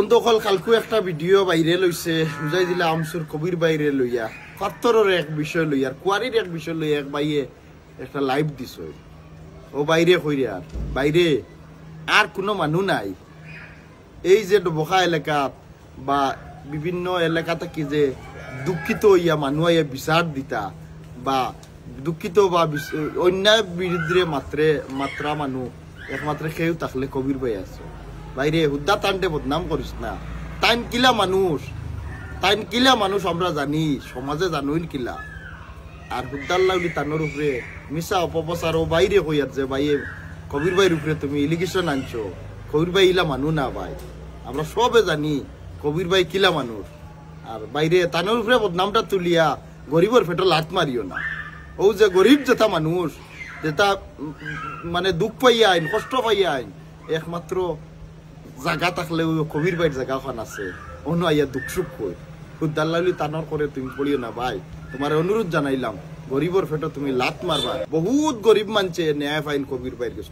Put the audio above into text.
বন্ধুসকল কালকু একটা ভিডিও বাইরে লইছে বুঝাই দিলা আমসুর কবির বাইরে লইয়া পাত্তরের এক বিষয় লইয়া কুয়ারির এক বিষয় লইয়া এক বাইয়ে একটা লাইভ দিছ ও বাইরে কইরে আর বাইরে আর কোনো মানুষ নাই এই যে ডবকা এলাকা বা বিভিন্ন এলাকা থেকে যে দুঃখিত হইয়া মানুষ আইয়া বিচার দিতা বা দুঃখিত বা অন্যায় বিরুদ্ধে মাত্রা মানুষ একমাত্র কেউ থাকলে কবির ভাই আছে বাইরে হুদ্দা টানতে বদনাম করিস না টাইম কিলা মানুষ আমরা জানি সমাজে জানুইন কিলা আর হুদ্দার লাগলি টানোর উপরে মিশা অপপ্রচার ও বাইরে কইয়ার যে ভাইয়ে কবির ভাইয়ের উপরে তুমি ইলিগেশন আনছো কবির ভাই ইলা মানুষ না ভাই আমরা সবে জানি কবির ভাই কিলা মানুষ আর বাইরে টানোর উপরে বদনামটা তুলিয়া গরিবের ফেটো লাত মারিও না ও যে গরিব যেটা মানুষ যেটা মানে দুঃখ পাইয়া আইন কষ্ট পাইয়া আইন একমাত্র জায়গা থাকলে কবির ভাইয়ের জায়গা ওখান আছে অন্য আইয়া দুঃখ সুখ কই খুদ্দাল্লাহলি টানর করে তুমি পড়িও না ভাই তোমার অনুরোধ জানাইলাম গরিবর ফেটো তুমি লাত মারবা বহুত গরিব মানছে ন্যায় পাইন কবির ভাইয়ের কিছু